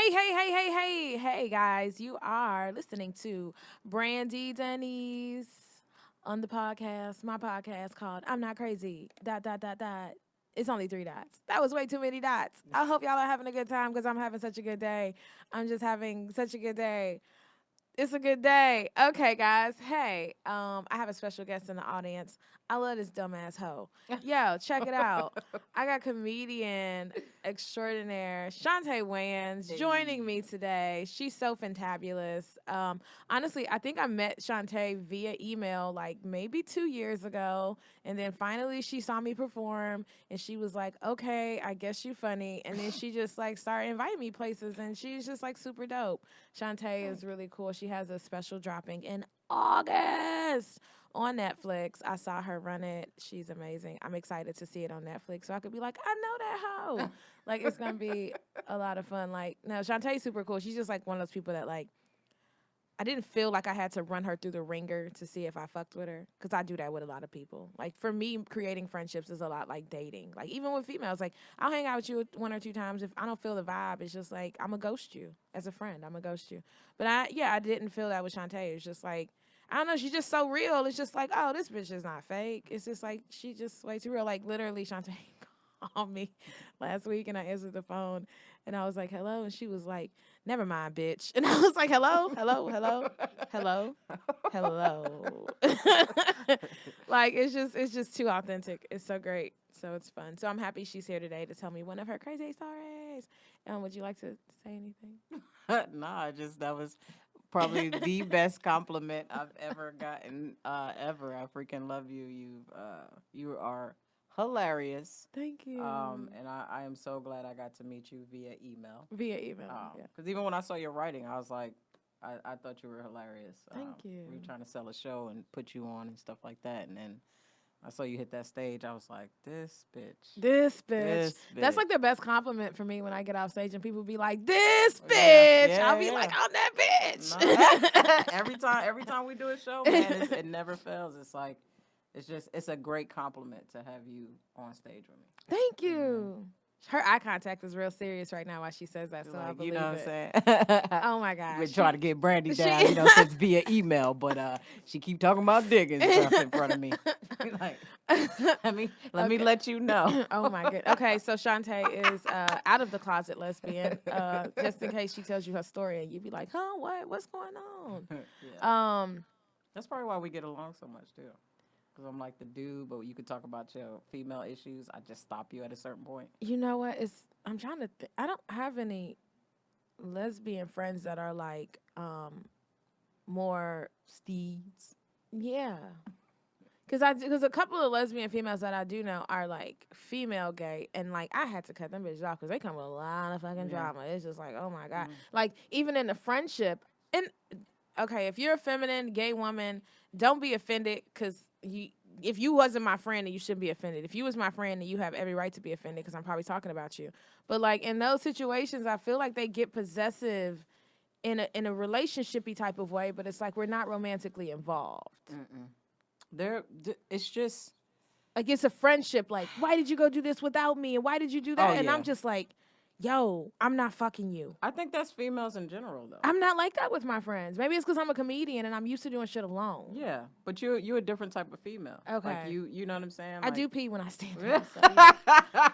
Hey, guys. You are listening to Brandi Denise on the podcast, my podcast called I'm Not Crazy. Dot, dot, dot, dot. It's only three dots. That was way too many dots. I hope y'all are having a good time because I'm having such a good day. I'm just having such a good day. It's a good day. Okay, guys. Hey, I have a special guest in the audience. I love this dumbass hoe. Yo, check it out. I got comedian extraordinaire Chaunte Wayans joining me today. She's so fantabulous. Honestly, I think I met Chaunte via email like maybe 2 years ago, and then finally she saw me perform, and she was like, "Okay, I guess you funny," and then she just like started inviting me places, and she's just like super dope. Shantae is really cool. She has a special dropping in August on Netflix. I saw her run it. She's amazing. I'm excited to see it on Netflix so I could be like, I know that hoe. Like, it's going to be a lot of fun. Like, no, Shantae's super cool. She's just like one of those people that, like, I didn't feel like I had to run her through the ringer to see if I fucked with her, because I do that with a lot of people. Like, for me, creating friendships is a lot like dating. Like, even with females, like, I'll hang out with you one or two times. If I don't feel the vibe, it's just like, I'm going to ghost you as a friend. I'm going to ghost you. But I didn't feel that with Shantae. It's just like, I don't know, she's just so real. It's just like, oh, this bitch is not fake. It's just like, she just way too real. Like, literally, Shantae called me last week, and I answered the phone, and I was like, hello, and she was like, never mind, bitch. And I was like, hello, hello, hello, hello, hello. Like, it's just too authentic. It's so great. So it's fun. So I'm happy she's here today to tell me one of her crazy stories. Would you like to say anything? Nah, just that was probably the best compliment I've ever gotten. Ever. I freaking love you. You are hilarious. Thank you. And I am so glad I got to meet you via email. Via email. Yeah. Because even when I saw your writing, I was like, I thought you were hilarious. Thank We were you. trying to sell a show and put you on and stuff like that, and then I saw you hit that stage. I was like, this bitch, This bitch. this That's bitch. like the best compliment for me when I get off stage and people be like, this Yeah, bitch. I'll yeah, be like, yeah. I'm that No, bitch. every time we do a show, man, it never fails. It's like, it's a great compliment to have you on stage with me. Thank You know what I mean? you. Her eye contact is real serious right now while she says that, You're so I like, you know believe what it. I'm saying? Oh my You've gosh. been trying to get Brandy down, She since via email, but she keep talking about dick and stuff in front of me. Like, let me Okay. let you know. Oh my good. Okay, so Shantae is out of the closet lesbian. Just in case she tells you her story and you be like, huh, what? What's going Yeah, on? that's probably why we get along so much too. Because I'm like the dude, but you could talk about your female issues. I just stop you at a certain point. You know what? I'm trying to I don't have any lesbian friends that are like more Steeds. yeah. Cause a couple of lesbian females that I do know are like female gay, and like I had to cut them bitches off because they come with a lot of fucking Yeah. drama. It's just like, oh my god, Mm. like even in the friendship. And okay, if you're a feminine gay woman, don't be offended because if you wasn't my friend, then you shouldn't be offended. If you was my friend, then you have every right to be offended because I'm probably talking about you. But like in those situations, I feel like they get possessive in a relationshipy type of way, but it's like we're not romantically involved. Mm-mm. It's just. Like it's a friendship. Like, why did you go do this without me? And why did you do Oh that? And I'm yeah. just like, yo, I'm not fucking you. I think that's females in general though. I'm not like that with my friends. Maybe it's because I'm a comedian and I'm used to doing shit alone. Yeah, but you're a different type of female. Like Okay. you know what I'm saying? I Like do pee when I stand up. So yeah.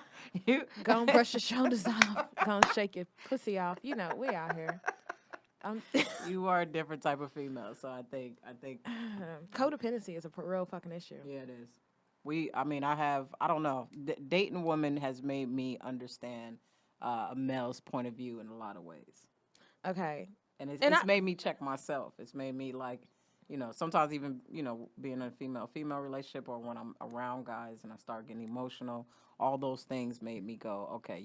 you Go and brush your shoulders off. Go and shake your pussy off. You know, we out here. I'm you are a different type of female. So I think codependency is a real fucking issue. yeah, it is. I don't know. Dating women has made me understand a male's point of view in a lot of ways. Okay. And it's, And I it's made me check myself. It's made me like, sometimes even, being in a female relationship or when I'm around guys and I start getting emotional, all those things made me go, okay,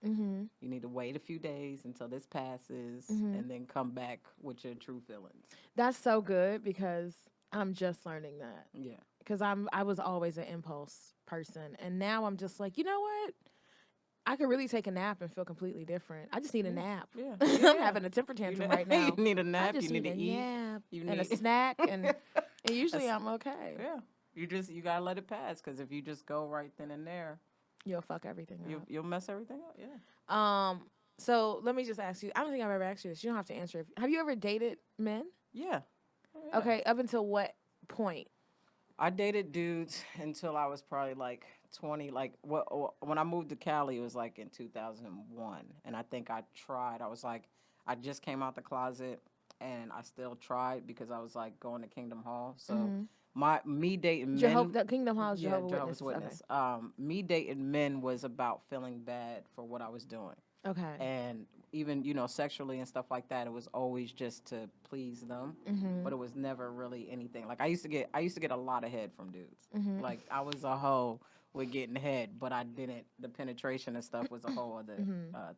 mhm. you need to wait a few days until this passes Mhm. and then come back with your true feelings. That's so good because I'm just learning that. Yeah. Because I was always an impulse person, and now I'm just like, you know what? I could really take a nap and feel completely different. I just need a Yeah. nap. Yeah. I'm Yeah. having a temper You, tantrum ne- right you now. need a I nap, you just need need to a eat, nap you and a need snack, and usually That's- I'm okay. yeah. You got to let it pass cuz if you just go right then and there, You'll fuck everything up. you'll mess everything up. Yeah. Um, So let me just ask you. I don't think I've ever asked you this. You don't have to answer. Have you ever dated men? Yeah. Oh, yeah. Okay, up until what point? I dated dudes until I was probably like 20. Like when I moved to Cali, it was like in 2001, and I think I tried. I was like, I just came out the closet, and I still tried because I was like going to Kingdom Hall. So me dating men, The Kingdom Hall is yeah, Jehovah Jehovah's Witnesses. Okay. Witness. Me dating men was about feeling bad for what I was doing, Okay. and even sexually and stuff like that. It was always just to please them, but it was never really anything. Like I used to get a lot of head from dudes. Like I was a hoe with getting head, but I didn't. The penetration and stuff was a whole other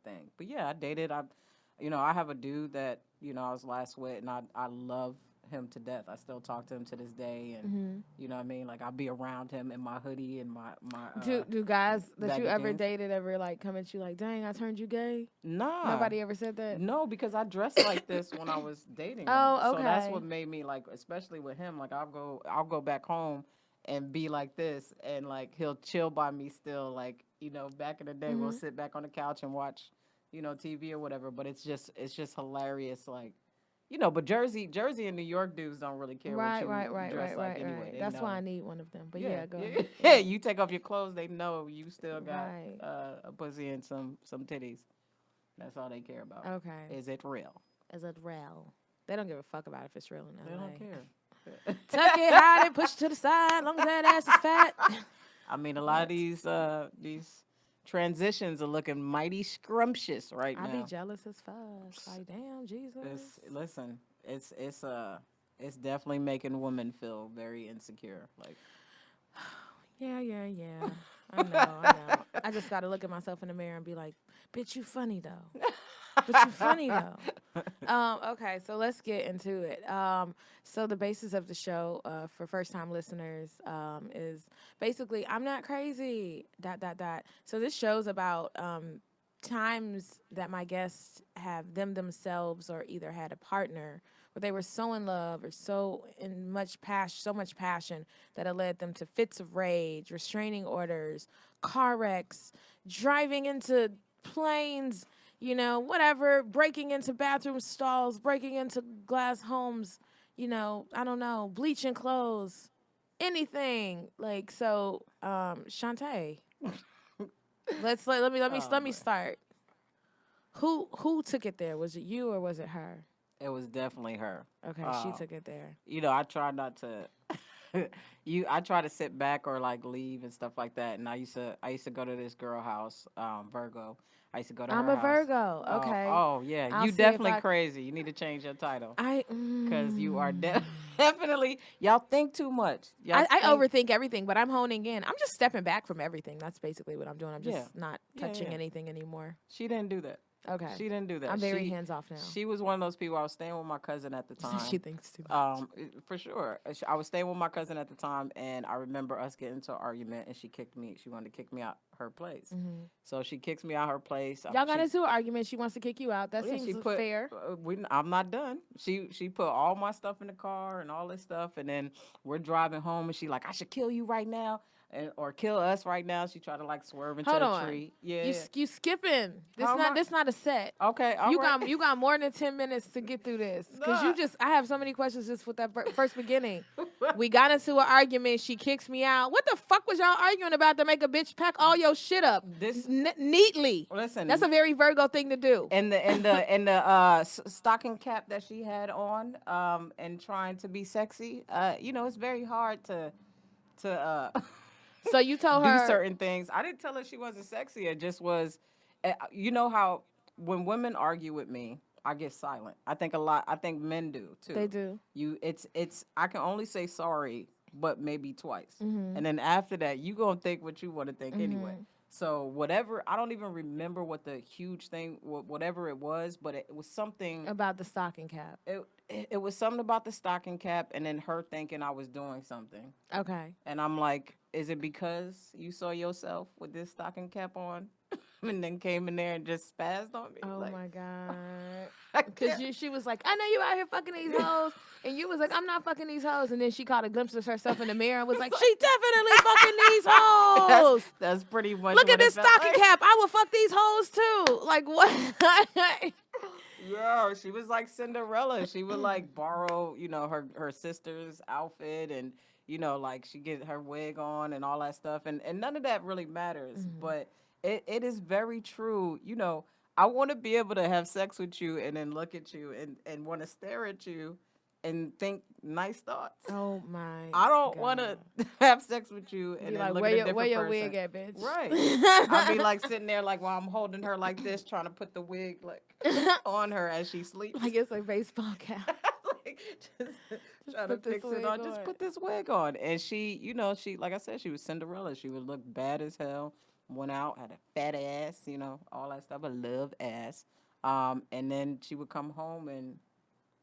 thing. But yeah, I dated. I have a dude that I was last with, and I love him to death. I still talk to him to this day, and you know what I mean. Like I'll be around him in my hoodie and my Do guys that you baggy ever jeans. dated ever like come at you like, dang, I turned you gay? Nah. Nobody ever said that? No, because I dressed like this when I was dating him. Oh, So that's okay. what made me like, especially with him. Like I'll go back home and be like this, and like he'll chill by me still. Like back in the day, we'll sit back on the couch and watch, TV or whatever. But it's just hilarious. Like, but Jersey and New York dudes don't really care what Right, you right, right, dress right, like right, anyway. right. They That's why I know. need one of them. But Yeah, yeah, go yeah, ahead. yeah. You take off your clothes, they know you still got Right. a pussy and some titties. That's all they care about. Okay. Is it real? Is it real? They don't give a fuck about if it's real in They LA. don't care. Tuck it, hide it, push it to the side, long as that ass is fat. I mean, a lot of these transitions are looking mighty scrumptious right I be now. jealous as fuck. Like, damn, Jesus. Listen, it's definitely making women feel very insecure. Like, Yeah, yeah, yeah. I know, I know. I just gotta look at myself in the mirror and be like, bitch, you funny though. But you funny though. Okay, so let's get into it. So the basis of the show, for first time listeners, is basically I'm not crazy. Dot dot dot. So this show's about times that my guests have themselves or either had a partner where they were so in love or so much passion that it led them to fits of rage, restraining orders, car wrecks, driving into planes, whatever, breaking into bathroom stalls, breaking into glass homes, I don't know, bleaching clothes, anything. Like, so, Chaunte, oh let me boy, start. Who took it there? Was it you or was it her? it was definitely her. Okay, she took it there. I try not to. I try to sit back or like leave and stuff like that. And I used to go to this girl house, Virgo. I used to go to I'm her a house. Virgo. Oh, Okay. oh yeah, I'll you see if definitely I crazy. You need to change your title I because you are definitely y'all think too much. I Think overthink everything, but I'm honing in. I'm just stepping back from everything. That's basically what I'm doing. I'm yeah, just not yeah, touching yeah. anything anymore. She didn't do that. Okay. She didn't do that. I'm very hands off now. She was one of those people. I was staying with my cousin at the She time. thinks too much. For sure. I was staying with my cousin at the time, and I remember us getting into an argument, and she kicked me. She wanted to kick me out her place. So she kicks me out her place. Y'all got She, into an argument. She wants to kick you out. That yeah, seems she put. fair. I'm not done. She put all my stuff in the car and all this stuff, and then we're driving home, and she like, I should kill you right now, or kill us right now. She tried to like swerve into Hold a on. tree. Yeah. You skipping. How am I- This not a set. Okay. All right. You got more than 10 minutes to get through this. Because Nah. I have so many questions just with that first beginning. We got into an argument. She kicks me out. What the fuck was y'all arguing about to make a bitch pack all your shit up This neatly? listen. That's a very Virgo thing to do. And the stocking cap that she had on, and trying to be sexy. It's very hard to So you told do her. certain things. I didn't tell her she wasn't sexy. It just was, you know how when women argue with me, I get silent. I think men do too. They do. It's. I can only say sorry, but maybe twice, Mm-hmm. and then after that, you gonna think what you want to think anyway. So whatever, I don't even remember what the huge thing, whatever it was, but it was something. About the stocking cap. It was something about the stocking cap, and then her thinking I was doing something. Okay. And I'm like, is it because you saw yourself with this stocking cap on, and then came in there and just spazzed on me? Oh Like, my God. Because she was like, I know you out here fucking these hoes. And you was like, I'm not fucking these hoes. And then she caught a glimpse of herself in the mirror and was like, she definitely fucking these hoes. That's pretty much Look what at this it felt stocking like. cap. I will fuck these hoes too. Like, what? Yo, she was like Cinderella. She would like borrow, her sister's outfit, and like she get her wig on and all that stuff, and none of that really matters. But it is very true. I want to be able to have sex with you and then look at you and want to stare at you and think nice thoughts. Oh my! I don't want to have sex with you and Be then like, look at a different where your person. wig at, bitch? Right. I'll be like sitting there like while I'm holding her like this, trying to put the wig like on her as she sleeps. Like it's a baseball cap. Like just try to fix it on. Just put this wig on. And she, she like I said, she was Cinderella. She would look bad as hell. Went out, had a fat ass, all that stuff. I love ass. And then she would come home and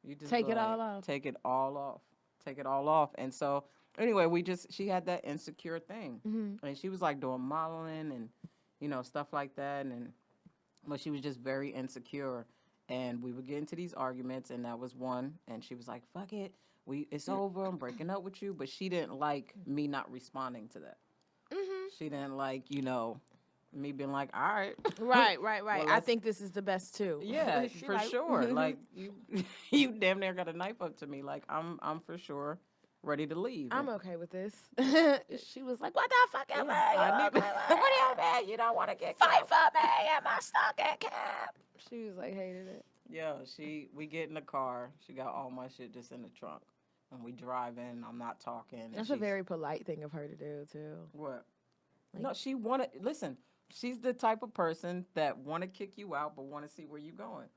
you just take it all off. Take it all off. Take it all off. And so anyway, she had that insecure thing. And she was like doing modeling and, stuff like that. But she was just very insecure. And we would get into these arguments, and that was one. And she was like, fuck it. It's over. I'm breaking up with you. But she didn't like me not responding to that. She didn't like, me being like, all right. Right. Well, I think this is the best too. Yeah, for sure. Like you damn near got a knife up to me. Like I'm for sure ready to leave. I'm okay with this. She was like, what the fuck am what do you mean? You don't want to get fight for me and my stocking cap? She was like, hated it. Yeah, we get in the car. She got all my shit just in the trunk. And we drive in. I'm not talking. That's a very polite thing of her to do, too. What? Like, no, she wanted... Listen, she's the type of person that want to kick you out but want to see where you're going.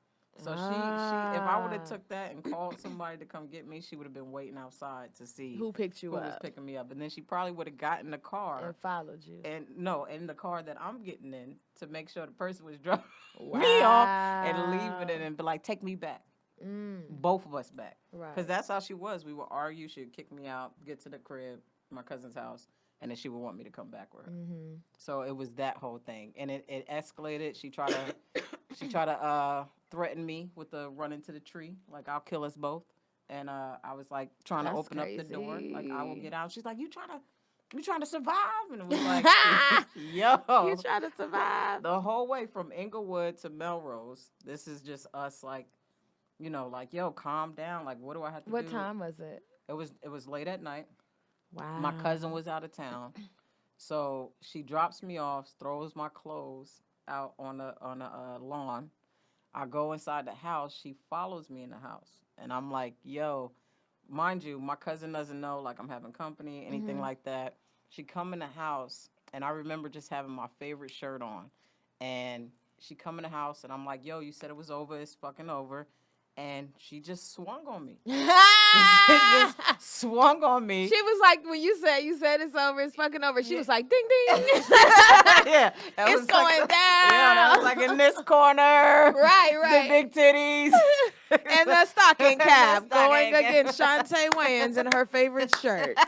So she if I would have took that and called somebody to come get me, she would have been waiting outside to see who picked you up. Who was picking me up. And then she probably would have gotten in the car. And followed you. And in the car that I'm getting in to make sure the person was dropping me off and leaving it and be like, take me back. Both of us back. Right. Because that's how she was. We would argue. She would kick me out, get to the crib, my cousin's house, and then she would want me to come back with her. So it was that whole thing. And it escalated. She tried to threaten me with the run into the tree. Like, I'll kill us both. And I was like trying to open up the door. Like, I will get out. She's like, you trying to survive? And it was like, yo. You trying to survive? The whole way from Inglewood to Melrose, this is just us like, like, yo, calm down. Like, what do I have to do? What time was it? It was late at night. Wow. My cousin was out of town. So she drops me off, throws my clothes out on a lawn. I go inside the house. She follows me in the house. And I'm like, yo, mind you, my cousin doesn't know, like, I'm having company, anything like that. She come in the house, and I remember just having my favorite shirt on. And she come in the house, and I'm like, yo, you said it was over. It's fucking over. And she just swung on me. Just swung on me. She was like, when you said it's over, it's fucking over. She was like, ding, ding. Yeah. It's going down. Yeah, that was like in this corner. Right. The big titties. And the stocking cap going against Chaunte Wayans in her favorite shirt.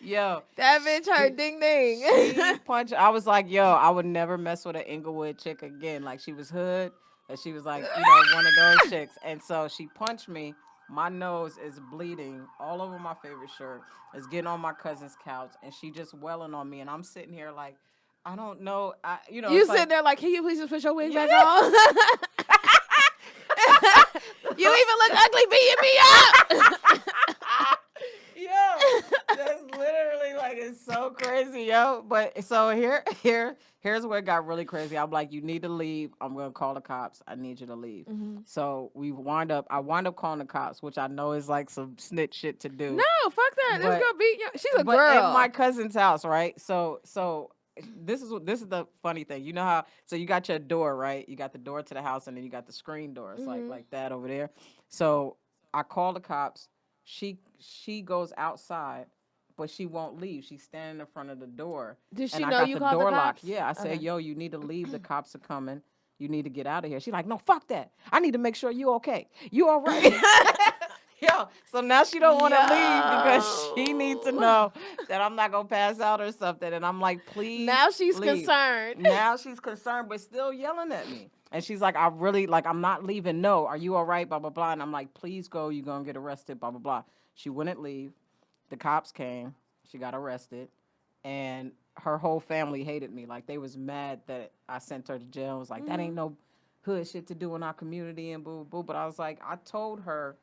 Yo. That bitch heard ding, ding. She punched. I was like, yo, I would never mess with an Inglewood chick again. Like, she was hood. And she was like, one of those chicks. And so she punched me. My nose is bleeding all over my favorite shirt. It's getting on my cousin's couch. And she just welling on me. And I'm sitting here like, I don't know. You sitting there like, can you please just put your wig back on? You even look ugly beating me up. Yo, that's literally like, it's so crazy, yo. But so here's where it got really crazy. I'm like, you need to leave. I'm gonna call the cops. I need you to leave. So I wind up calling the cops, which I know is like some snitch shit to do. No, fuck that. This girl beat you. She's a girl. At my cousin's house, right? So this is the funny thing. You know how, so you got your door, right? You got the door to the house, and then you got the screen door. It's like that over there. So I call the cops. She goes outside, but she won't leave. She's standing in front of the door. Did she know you called the cops? Yeah, I said, yo, you need to leave. The cops are coming. You need to get out of here. She's like, no, fuck that. I need to make sure you okay. You all right? Yo, so now she don't want to leave because she needs to know that I'm not going to pass out or something. And I'm like, please. Now she's leave. concerned. Now she's concerned, but still yelling at me. And she's like, I really, like, I'm not leaving. No, are you all right? Blah, blah, blah. And I'm like, please go. You're going to get arrested. Blah, blah, blah. She wouldn't leave. The cops came. She got arrested. And her whole family hated me. Like, they was mad that I sent her to jail. It was like, that ain't no hood shit to do in our community and boo, boo. But I was like, I told her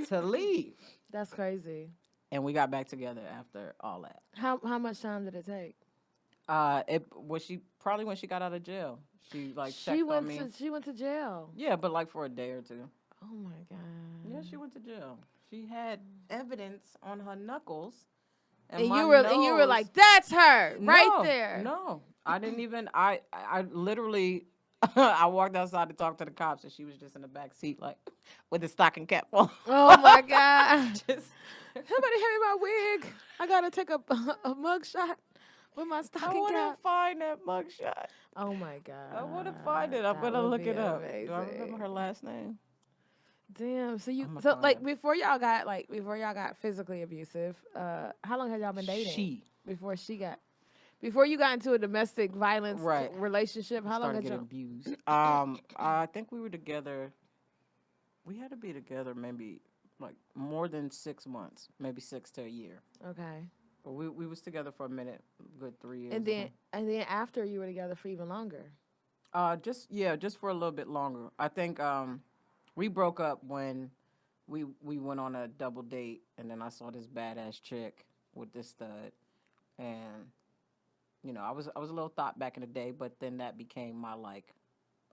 to leave. That's crazy. And we got back together after all that. How much time did it take? It was she probably when she got out of jail. She like She checked went on me. she went to jail. Yeah, but like for a day or two. Oh my god. Yeah, she went to jail. She had evidence on her knuckles. And you were like, that's her right there. No, I didn't even. I literally, I walked outside to talk to the cops, and she was just in the back seat, like with the stocking cap on. Oh my god! Just, somebody hand me my wig. I gotta take a mug shot with my I stocking want to cap. find that mugshot. Oh my god! I want to find it. I'm gonna look it up. Do I remember her last name? Damn. So like before y'all got physically abusive, how long had y'all been dating? Before you got into a domestic violence relationship, how long had y'all abused? I think we were together. We had to be together maybe like more than 6 months, maybe 6 to a year. Okay. But we was together for a minute, good 3 years. And then after you were together for even longer. Just for a little bit longer. I think we broke up when we went on a double date, and then I saw this badass chick with this stud, and you know I was a little thought back in the day, but then that became my like,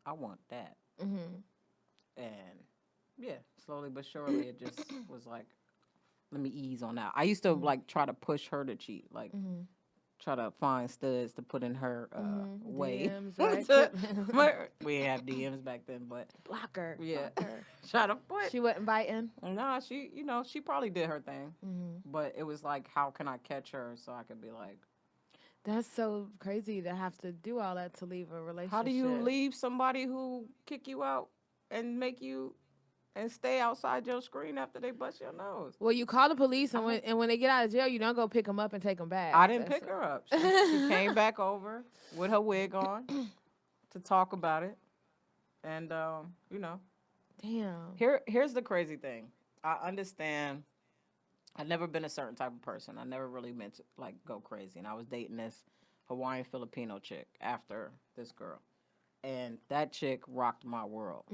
I want that, and yeah, slowly but surely it just was like, let me ease on that. I used to like try to push her to cheat, like try to find studs to put in her way. DMs, right? We didn't have DMs back then, but blocker. Yeah, block her. try to put. She wasn't biting. Nah, she probably did her thing, but it was like, how can I catch her so I could be like. That's so crazy to have to do all that to leave a relationship. How do you leave somebody who kick you out and make you and stay outside your screen after they bust your nose? Well, you call the police, and when they get out of jail, you don't go pick them up and take them back. I didn't pick her up. She came back over with her wig on to talk about it, and you know. Damn. Here's the crazy thing. I understand. I've never been a certain type of person. I never really meant to like go crazy, and I was dating this Hawaiian Filipino chick after this girl, and that chick rocked my world.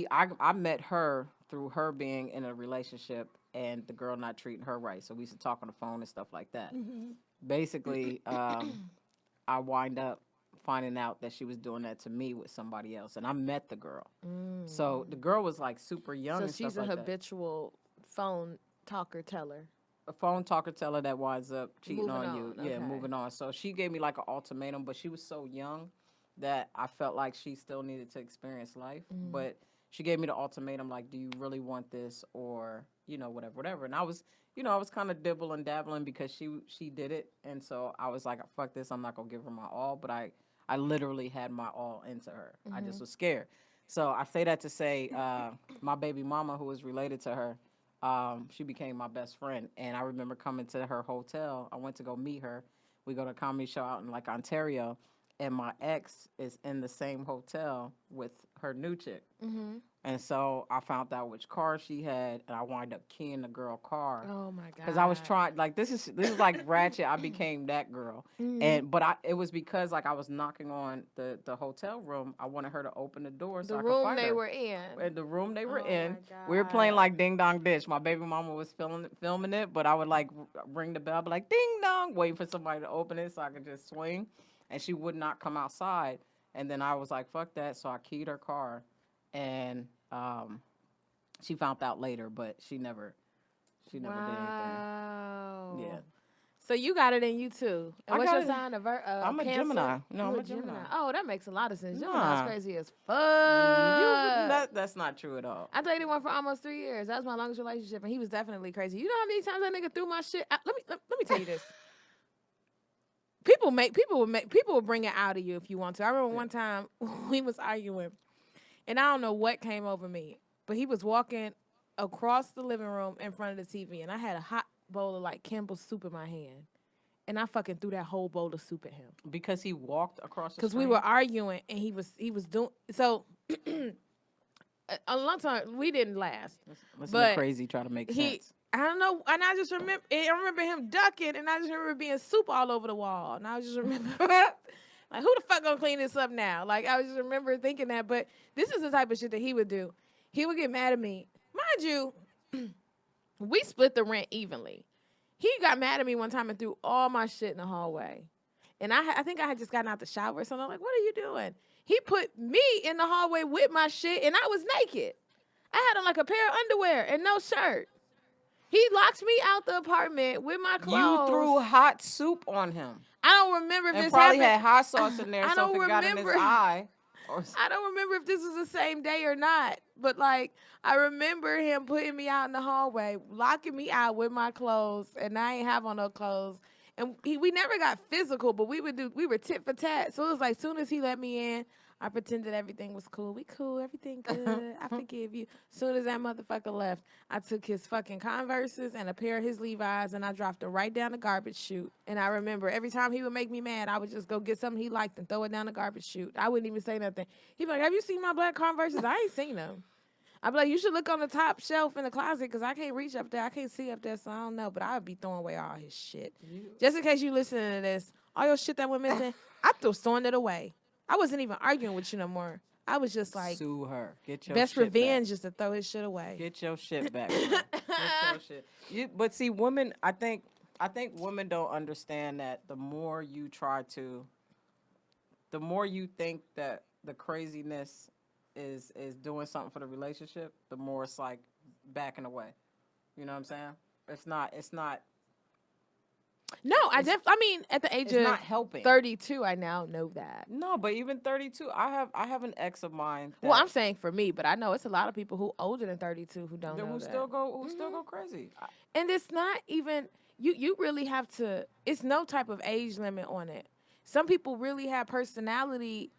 I met her through her being in a relationship and the girl not treating her right. So we used to talk on the phone and stuff like that. Basically, I wind up finding out that she was doing that to me with somebody else, and I met the girl. So the girl was like super young. So and she's stuff a like habitual phone talker teller. A phone talker teller that winds up cheating on you. Okay. Yeah, moving on. So she gave me like an ultimatum, but she was so young that I felt like she still needed to experience life. But she gave me the ultimatum, like, do you really want this, or, you know, whatever. And I was, I was kind of dibble and dabbling because she did it. And so I was like, fuck this, I'm not going to give her my all. But I literally had my all into her. I just was scared. So I say that to say my baby mama, who was related to her, she became my best friend. And I remember coming to her hotel. I went to go meet her. We go to a comedy show out in like Ontario. And my ex is in the same hotel with her new chick. And so I found out which car she had, and I wound up keying the girl car. Oh my god! Because I was trying, like, this is like ratchet. I became that girl, but it was because like I was knocking on the hotel room. I wanted her to open the door so I could find her. The room they were in. And the room they were in. We were playing like Ding Dong Ditch. My baby mama was filming it, but I would like ring the bell, be like Ding Dong, waiting for somebody to open it so I could just swing. And she would not come outside. And then I was like, fuck that. So I keyed her car. And she found out later, but she never did anything. Yeah. So you got it in you too. And what's your sign? I'm a Cancer? Gemini. No, I'm a Gemini. Oh, that makes a lot of sense. Gemini's crazy as fuck. That's not true at all. I dated one for almost 3 years. That was my longest relationship, and he was definitely crazy. You know how many times that nigga threw my shit out? Let me tell you this. People will bring it out of you if you want to. I remember one time we was arguing, and I don't know what came over me, but he was walking across the living room in front of the TV, and I had a hot bowl of like Campbell's soup in my hand, and I fucking threw that whole bowl of soup at him. Because he walked across the Because street. we were arguing, and he was doing so. A long time we didn't last. Listen to Crazy try to make sense. I don't know, and I remember him ducking, and I just remember being soup all over the wall, and I just remember like, who the fuck gonna clean this up now? Like, I just remember thinking that. But this is the type of shit that he would do. He would get mad at me, mind you. We split the rent evenly. He got mad at me one time and threw all my shit in the hallway, and I think I had just gotten out the shower or something. I'm like, what are you doing? He put me in the hallway with my shit, and I was naked. I had on like a pair of underwear and no shirt. He locked me out the apartment with my clothes. You threw hot soup on him. I don't remember if and this probably happened. had hot sauce in there, so if it got in his eye. I don't remember if this was the same day or not, but like I remember him putting me out in the hallway, locking me out with my clothes, and I ain't have on no clothes. And we never got physical, but we were tit for tat. So it was like, soon as he let me in, I pretended everything was cool. We cool, everything good. I forgive you. Soon as that motherfucker left, I took his fucking Converses and a pair of his Levi's, and I dropped it right down the garbage chute. And I remember every time he would make me mad, I would just go get something he liked and throw it down the garbage chute. I wouldn't even say nothing. He'd be like, have you seen my black Converses? I ain't seen them. I'd be like, you should look on the top shelf in the closet, because I can't reach up there. I can't see up there, so I don't know. But I would be throwing away all his shit. Just in case you listening to this, all your shit that went missing, I was throwing it away. I wasn't even arguing with you no more. I was just like, sue her. Get your best shit revenge back. is to throw his shit away. Get your shit back. Get your shit. But see, women, I think women don't understand that the more you think that the craziness is doing something for the relationship, the more it's like backing away. You know what I'm saying? It's not. No, I mean, at the age of not helping. 32, I now know that. No, but even 32, I have an ex of mine. Well, I'm saying for me, but I know it's a lot of people who older than 32 who don't know who that. Still go crazy. And it's not even you really have to. It's no type of age limit on it. Some people really have personality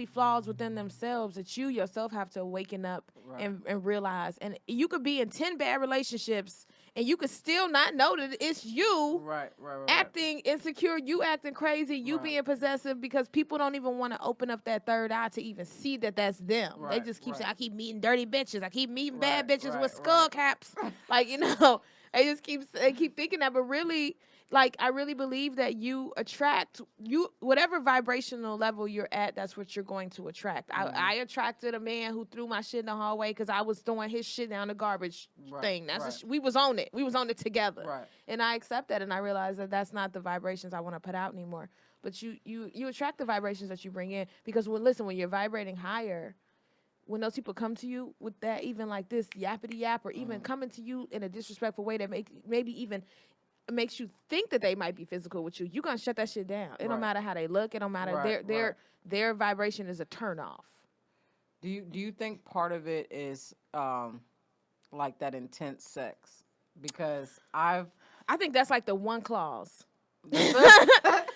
flaws within themselves that you yourself have to waken up and realize. And you could be in 10 bad relationships and you could still not know that it's you acting insecure, you acting crazy, you being possessive, because people don't even want to open up that third eye to even see that that's them. They just keep saying, I keep meeting dirty bitches, I keep meeting bad bitches with skull caps. Like, they just keep thinking that, but really, like, I really believe that you attract whatever vibrational level you're at, that's what you're going to attract. Mm-hmm. I attracted a man who threw my shit in the hallway because I was throwing his shit down the garbage thing. We was on it. We was on it together. Right. And I accept that, and I realize that that's not the vibrations I want to put out anymore. But you attract the vibrations that you bring in, because when you're vibrating higher, when those people come to you with that, even like this yappity yap, or even coming to you in a disrespectful way that maybe even makes you think that they might be physical with you, you're gonna shut that shit down. It don't matter how they look. It don't matter. Their vibration is a turn off. Do you think part of it is like that intense sex? Because I think that's like the one clause to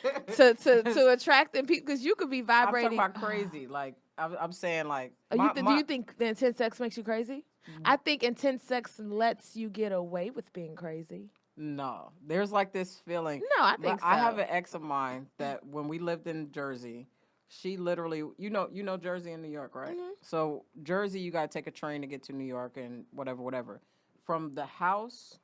attract them people, because you could be vibrating. I'm talking about crazy. Like I'm saying, like. Do you think the intense sex makes you crazy? Mm-hmm. I think intense sex lets you get away with being crazy. No, there's like this feeling. No, I think so. I have an ex of mine that when we lived in Jersey, she literally, you know Jersey and New York, right? Mm-hmm. So Jersey, you got to take a train to get to New York and whatever. From the house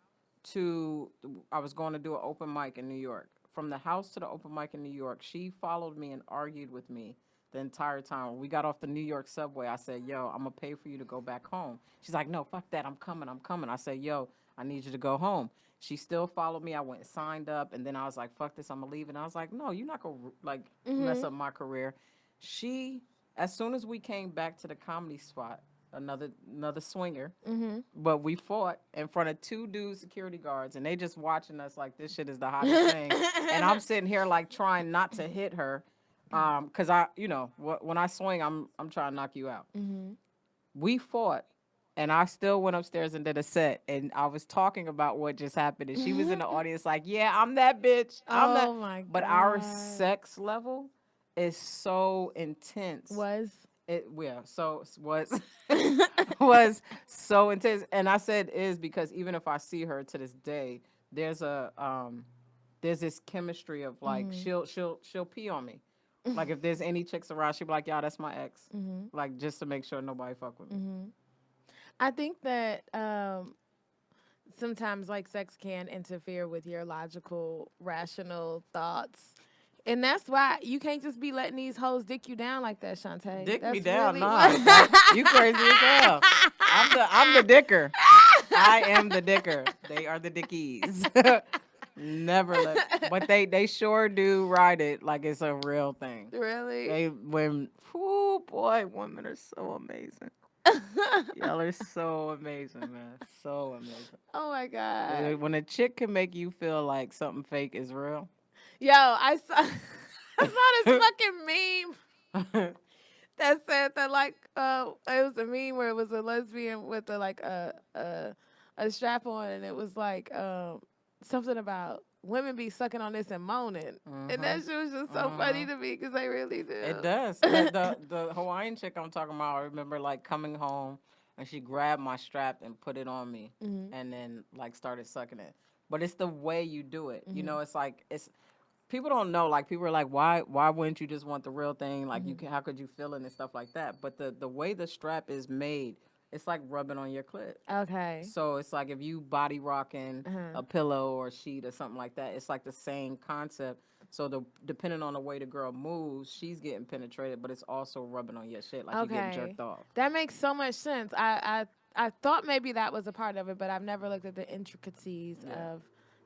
to, I was going to do an open mic in New York. From the house to the open mic in New York, she followed me and argued with me the entire time. When we got off the New York subway, I said, yo, I'm going to pay for you to go back home. She's like, no, fuck that. I'm coming. I said, yo, I need you to go home. She still followed me. I went and signed up, and then I was like, fuck this, I'm going to leave. And I was like, no, you're not going to, mess up my career. She, as soon as we came back to the comedy spot, another swinger, but we fought in front of 2 dudes, security guards, and they just watching us like this shit is the hottest thing. And I'm sitting here, like, trying not to hit her, because when I swing, I'm trying to knock you out. Mm-hmm. We fought. And I still went upstairs and did a set, and I was talking about what just happened, and she was in the audience like, yeah, I'm that bitch. My God. But our sex level is so intense. Was so intense. And I said is because even if I see her to this day, there's a there's this chemistry of like she'll pee on me. Like if there's any chicks around, she'll be like, "Y'all, that's my ex." Like just to make sure nobody fuck with me. I think that sometimes like sex can interfere with your logical, rational thoughts. And that's why you can't just be letting these hoes dick you down like that, Chaunte. Dick That's me down, really nah. You crazy as hell. I'm the dicker. I am the dicker. They are the dickies. Never let, but they sure do ride it like it's a real thing. Really? Whoo, boy, women are so amazing. Y'all are so amazing, man. So amazing. Oh my God. When a chick can make you feel like something fake is real. Yo, I saw I saw this fucking meme that said that like it was a meme where it was a lesbian with a strap on, and it was like something about women be sucking on this and moaning, and that shit was just so funny to me because they really do. It does. The Hawaiian chick I'm talking about, I remember like coming home and she grabbed my strap and put it on me and then like started sucking it. But it's the way you do it. You know, it's like it's people don't know. Like people are like, why wouldn't you just want the real thing? Like you can, how could you feel it and stuff like that? But the way the strap is made, it's like rubbing on your clit. Okay. So it's like if you body rocking a pillow or a sheet or something like that, it's like the same concept. So depending on the way the girl moves, she's getting penetrated, but it's also rubbing on your shit, like you're getting jerked off. That makes so much sense. I thought maybe that was a part of it, but I've never looked at the intricacies of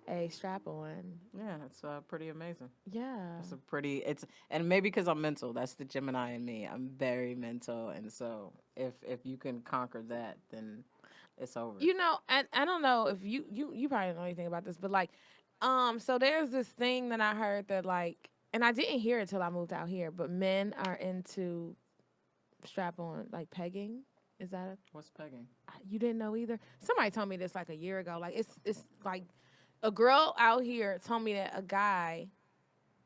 a strap on. Yeah, it's pretty amazing. Yeah. And maybe because I'm mental, that's the Gemini in me. I'm very mental, and so if you can conquer that, then it's over. You know, and I don't know if you probably don't know anything about this, but like, so there's this thing that I heard that like, and I didn't hear it till I moved out here, but men are into strap on like pegging. Is that what's pegging? You didn't know either? Somebody told me this like a year ago. Like it's like a girl out here told me that a guy,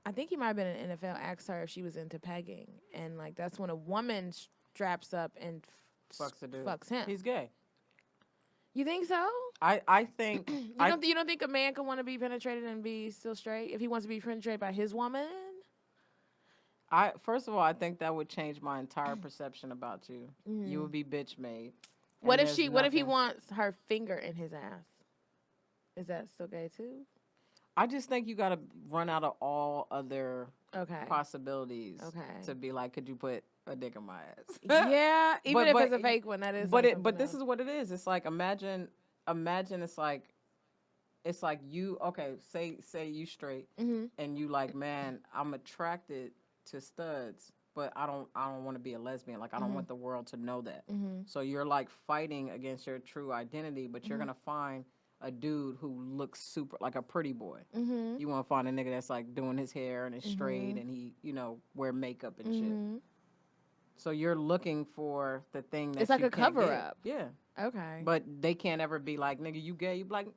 I think he might have been in the NFL, asked her if she was into pegging, and like that's when a woman straps up and fucks a dude. Fucks him. He's gay. You think so? I think you don't think a man can want to be penetrated and be still straight if he wants to be penetrated by his woman? First of all, I think that would change my entire perception about you. You would be bitch made. What if he wants her finger in his ass? Is that still gay too? I just think you got to run out of all other possibilities to be like, could you put a dick in my ass? Yeah, even if it's a fake one, that is. But this is what it is. It's like imagine it's like you say you straight and you like, man, I'm attracted to studs, but I don't want to be a lesbian. Like I don't want the world to know that. So you're like fighting against your true identity, but you're gonna find a dude who looks super like a pretty boy. You want to find a nigga that's like doing his hair and is straight and he, wear makeup and shit. So you're looking for the thing that it's like a cover up. Yeah. Okay. But they can't ever be like, nigga, you gay. You be like,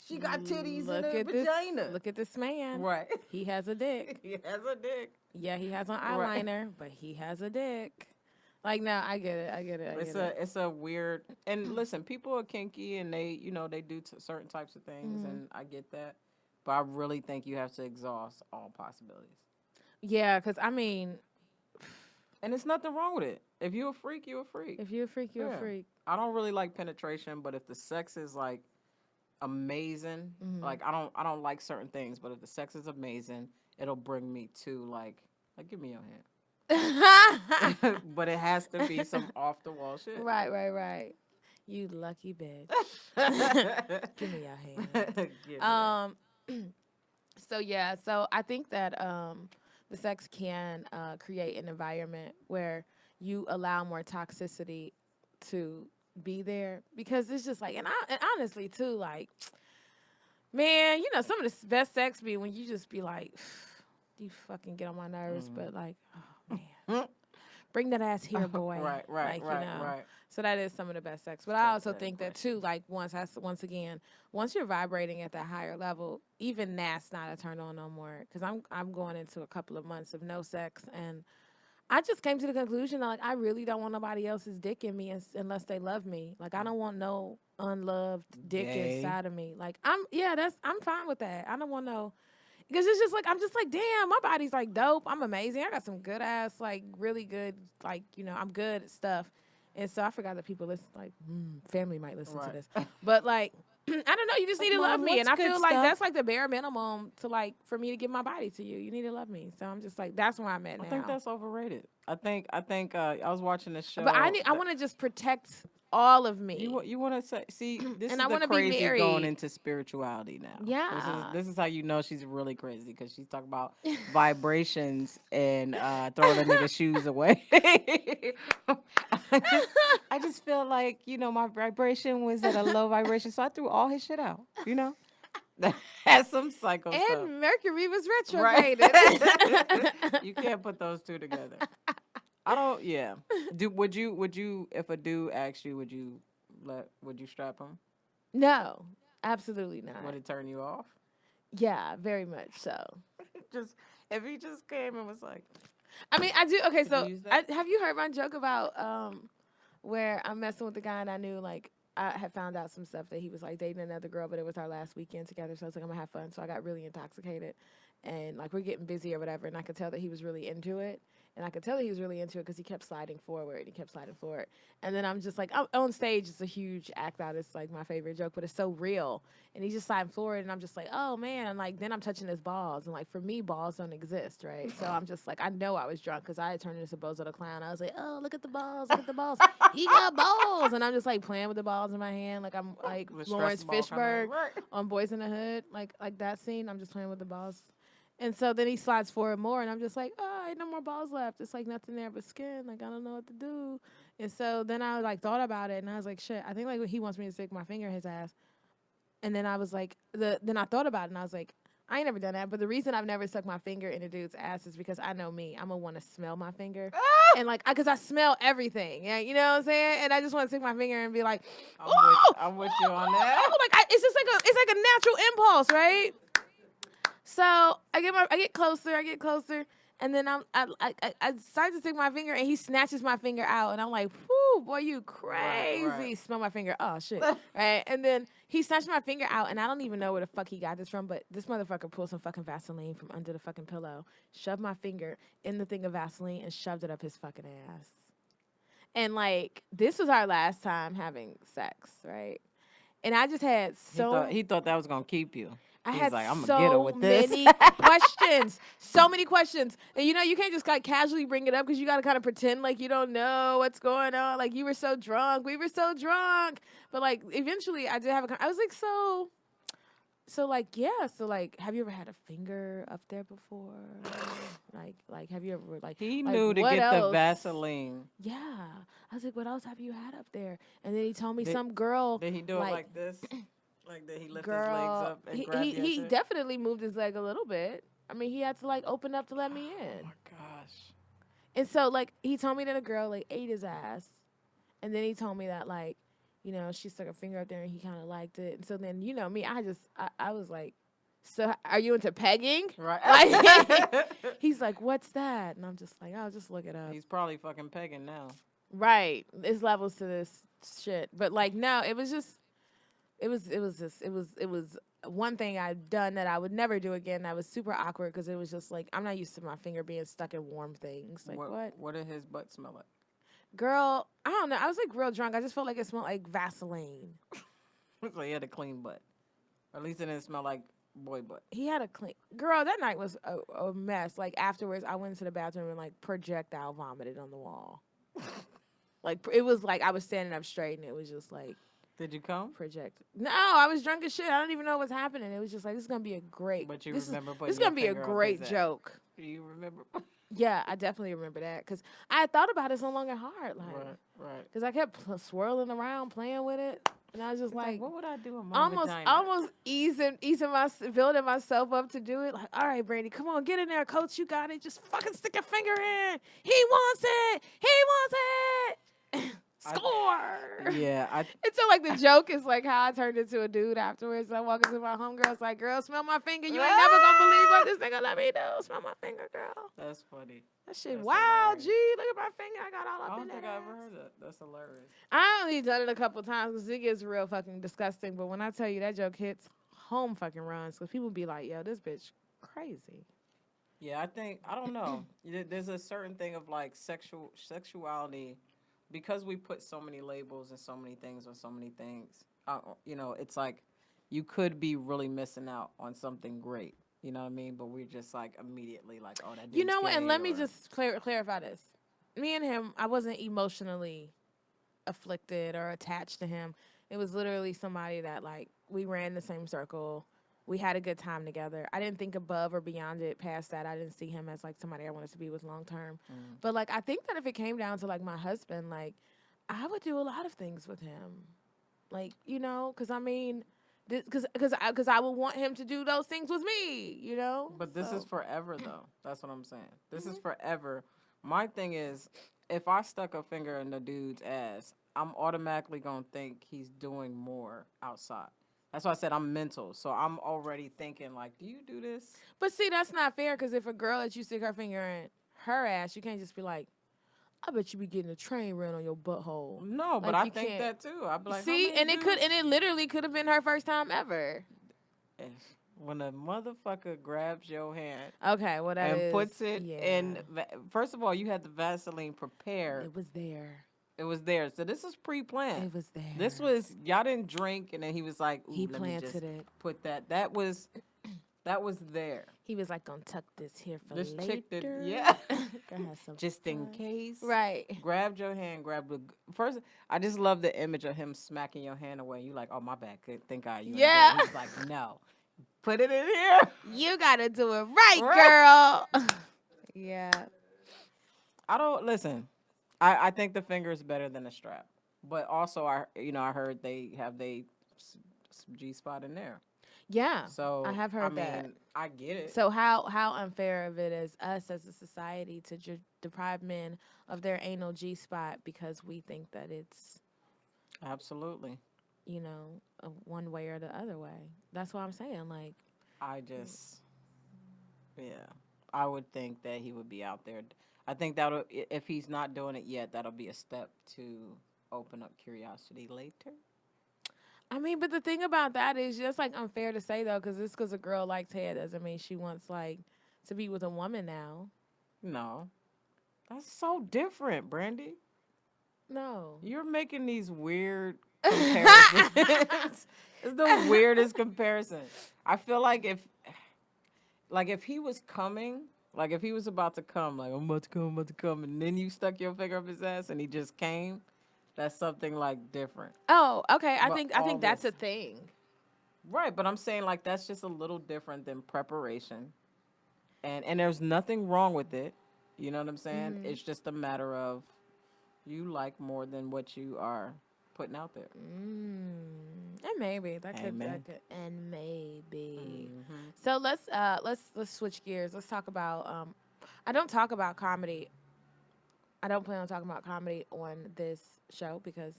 she got titties and a vagina. Look at this man. Right. He has a dick. He has a dick. Yeah, he has on eyeliner, but he has a dick. Like, no, I get it. It's a weird, and listen, people are kinky and they, they do certain types of things, and I get that. But I really think you have to exhaust all possibilities. Yeah, because, I mean. And it's nothing wrong with it. If you're a freak, you're a freak. If you're a freak, you're a freak. I don't really like penetration, but if the sex is, like, amazing, like, I don't like certain things, but if the sex is amazing, it'll bring me to, like give me your hand. But it has to be some off the wall shit. Right. You lucky bitch. Give me your hand. So I think that the sex can create an environment where you allow more toxicity to be there, because it's just like, and honestly too, like, man, some of the best sex be when you just be like, you fucking get on my nerves, but like, oh man, bring that ass here, boy. Right. So that is some of the best sex. But I also think that too, like once you're vibrating at that higher level, even that's not a turn on no more. Because I'm going into a couple of months of no sex, and I just came to the conclusion that like I really don't want nobody else's dick in me unless they love me. Like I don't want no unloved dick inside of me. Like I'm fine with that. I don't want no. Because it's just like, I'm just like, damn, my body's like dope. I'm amazing. I got some good ass, like really good, like, I'm good at stuff. And so I forgot that people listen, like, family might listen to Right. this. But like, I don't know, you just Like, need to love Mom, me. what's And I good feel like that's stuff? like the bare minimum to like, for me to give my body to you. You need to love me. So I'm just like, that's where I'm at I think now. that's overrated. I think I was watching this But show. I want to just protect all of me. You want to say, see, this And is I the want to be crazy going married. into spirituality now. Yeah. This is how you know she's really crazy, because she's talking about vibrations and throwing a nigga's shoes away. I just I just feel like, my vibration was at a low vibration, so I threw all his shit out. That's some psycho stuff, And Mercury was right? retrograded. You can't put those two together. I don't. Yeah. Would you if a dude asked you, would you strap him? No, absolutely Would not. it turn you off? Yeah, very much so. Just if he just came and was like, I mean, I do. Okay, could you so use that? have you heard my joke about where I'm messing with the guy and I knew like I had found out some stuff that he was like dating another girl, but it was our last weekend together. So I was like, I'm gonna have fun. So I got really intoxicated, and like we're getting busy or whatever, and I could tell that he was really into it. And I could tell that he was really into it because he kept sliding forward. He kept sliding forward. And then I'm just like, I'm, on stage, it's a huge act out. It's like my favorite joke, but it's so real. And he's just sliding forward. And I'm just like, oh, man. And like, then I'm touching his balls. And like, for me, balls don't exist, right? So I'm just like, I know I was drunk because I had turned into Bozo the Clown. I was like, oh, look at the balls. Look at the balls. He got balls. And I'm just like playing with the balls in my hand. Like I'm like With Lawrence stress ball kinda, Fishburne right. on Boys in the Hood. Like that scene. I'm just playing with the balls. And so then he slides forward more, and I'm just like, oh, ain't no more balls left. It's like nothing there but skin. Like, I don't know what to do. And so then I like thought about it, and I was like, shit, I think like he wants me to stick my finger in his ass. And then I was like, then I thought about it, and I was like, I ain't never done that. But the reason I've never stuck my finger in a dude's ass is because I know me. I'm going to want to smell my finger. And like, because I smell everything. Yeah, you know what I'm saying? And I just want to stick my finger and be like, I'm with you on that. like, it's just like it's like a natural impulse, right? So I get closer, and then I start to stick my finger, and he snatches my finger out, and I'm like, "Whoo, boy, you crazy!" Right. Smell my finger. Oh shit! Right, and then he snatched my finger out, and I don't even know where the fuck he got this from, but this motherfucker pulled some fucking Vaseline from under the fucking pillow, shoved my finger in the thing of Vaseline, and shoved it up his fucking ass. And like, this was our last time having sex, right? And I just had He thought that was gonna keep you. I He's had like, I'm gonna get her so with this. many questions, so many questions, and you can't just like casually bring it up because you got to kind of pretend like you don't know what's going on. Like you were so drunk, we were so drunk, but like eventually I did have I was like so like yeah, so like have you ever had a finger up there before? Like have you ever He like knew to what get the else? Vaseline. Yeah, I was like, what else have you had up there? And then he told me Did, some girl did he do it like this? Like, did he lift his legs girl, up and grab your he shit? definitely moved his leg a little bit. I mean, he had to like open up to let me Oh in. my gosh. And so like he told me that a girl like ate his ass, and then he told me that like, she stuck her finger up there and he kind of liked it. And so then me, I was like, so are you into pegging? Right. Like he's like, what's that? And I'm just like, I'll just look it up. He's probably fucking pegging now. Right, there's levels to this shit, but like no, it was just. It was one thing I'd done that I would never do again. That was super awkward because it was just like I'm not used to my finger being stuck in warm things. Like what? What did his butt smell like? Girl, I don't know. I was like real drunk. I just felt like it smelled like Vaseline. So he had a clean butt. Or at least it didn't smell like boy butt. He had a clean. Girl, that night was a mess. Like afterwards, I went into the bathroom and like projectile vomited on the wall. Like it was like I was standing up straight and it was just like. Did you come? Project. No, I was drunk as shit. I don't even know what's happening. It was just like this is gonna be a great. But you this remember is, putting this is gonna your be a finger up great his ass. joke. Do you remember? Yeah, I definitely remember that because I had thought about it so long and hard, like, Right. because I kept swirling around, playing with it, and I was just like, what would I do in my vagina? almost building myself up to do it. Like, all right, Brandi, come on, get in there, coach, you got it. Just fucking stick your finger in. He wants it. He wants it. Score. And so like the joke is like how I turned into a dude afterwards. I walk into my homegirls like, girl, smell my finger. You ain't never gonna believe what this nigga let me do. Smell my finger, girl. That's funny. That shit, That's wow, hilarious. G, look at my finger. I got all up I in don't think that I ever ass. heard that. That's hilarious. I only done it a couple times because it gets real fucking disgusting. But when I tell you that joke hits home fucking runs, because people be like, yo, this bitch Crazy. Yeah, I don't know. There's a certain thing of like sexuality, because we put so many labels and so many things on so many things. It's like you could be really missing out on something great. You know what I mean? But we're just like immediately like, oh, that You dude's know what? And gay, let me or just clarify this. Me and him, I wasn't emotionally afflicted or attached to him. It was literally somebody that like we ran the same circle. We had a good time together. I didn't think above or beyond it past that. I didn't see him as like somebody I wanted to be with long term. But like I think that if it came down to like my husband, like I would do a lot of things with him. Like, cuz I mean cuz I would want him to do those things with me. But this is So, forever, though. That's what I'm saying. This is forever. My thing is, if I stuck a finger in the dude's ass, I'm automatically going to think he's doing more outside. That's why I said I'm mental. So I'm already thinking, like, do you do this? but see, that's not fair cuz if a girl that you stick her finger in her ass, you can't just be like, I bet you be getting a train run on your butthole. No, but Like I you think can't. that too. I'd be like, how See, many dudes? and it literally could have been her first time ever. If- When a motherfucker grabs your hand Okay, well that and is puts it yeah. in, first of all, you had the Vaseline prepared. It was there. It was there. So this was pre-planned. It was This there. was y'all didn't drink, and then he was like, "Ooh, He let me just planted it. put that." That was there. He was like, gonna tuck this here for This later. chick did, yeah. Gonna have some Just in fun. case. Right. Grabbed your hand. Grabbed the first. I just love the image of him smacking your hand away. You like, oh my bad. Thank God you ain't Yeah. there. He's like, no, put it in here. You gotta do it right, Right. girl. Yeah. I don't listen. I think the finger is better than the strap, but also I heard they have G spot in there. Yeah. I So have I heard that. mean, I get it. So how unfair of it is us as a society to deprive men of their anal G spot because we think that it's Absolutely. one way or the other way. That's what I'm saying. Like, I just, yeah, I would think that he would be out there. I think if he's not doing it yet, that'll be a step to open up curiosity later. I mean, but the thing about that is just like unfair to say though, because just because a girl likes head doesn't mean she wants like to be with a woman now. No, that's so different, Brandy. No. You're making these weird comparisons. It's the weirdest comparison. I feel like if he was coming, like if he was about to come, like I'm about to come, and then you stuck your finger up his ass and he just came, that's something like different. Oh, okay. I But think all that's this, a thing. right? But I'm saying like that's just a little different than preparation, and there's nothing wrong with it. You know what I'm saying? It's just a matter of you like more than what you are putting out there. And maybe Amen. and maybe. Hmm. So let's switch gears. Let's talk about I don't talk about comedy. I don't plan on talking about comedy on this show because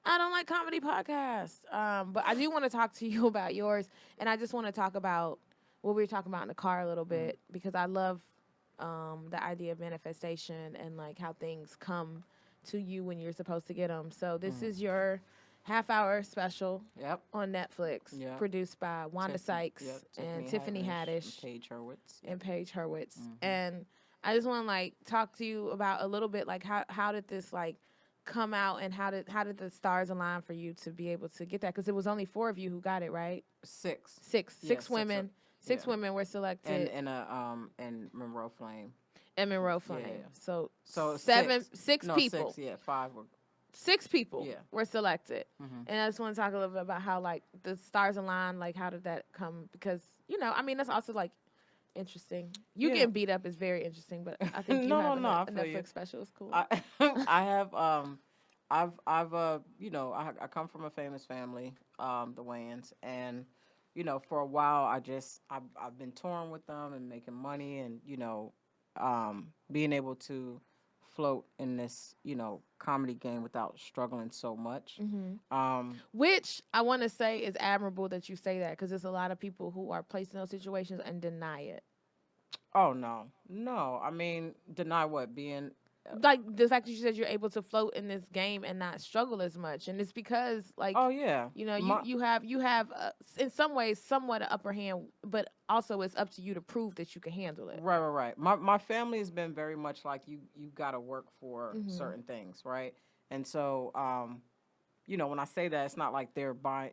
I don't like comedy podcasts. But I do want to talk to you about yours, and I just want to talk about what we were talking about in the car a little bit because I love the idea of manifestation and like how things come to you when you're supposed to get them. So this is your half-hour special Yep. on Netflix, Yep. produced by Wanda Sykes Yep. and Tiffany Haddish Paige Hurwitz. and Paige Hurwitz. And I just want to like talk to you about a little bit like how did this like come out and how did the stars align for you to be able to get that? Because it was only 4 of you who got it, right? Six. Six Yeah, six women. Six yeah. women were selected. And Monroe Flame. And Monroe Flame. Yeah. So Six. six No, people. 6. Yeah, 5 were. 6 people Yeah. were selected. Mhm. And I just want to talk a little bit about how like the stars aligned, like how did that come? Because I mean that's also like interesting. You Yeah. getting beat up is very interesting, but I think you No, have no, I a feel Netflix you. special is cool. I I have I've I come from a famous family, the Wayans, and for a while I've been touring with them and making money, and being able to float in this comedy game without struggling so much. Which I want to say is admirable that you say that because there's a lot of people who are placed in those situations and deny it. Oh no, I mean deny what being like the fact that you said you're able to float in this game and not struggle as much, and it's because like Oh yeah, you know you have in some ways somewhat an upper hand, but also it's up to you to prove that you can handle it. right. My family has been very much like you got to work for certain things, right? And so when I say that, it's not like they're buying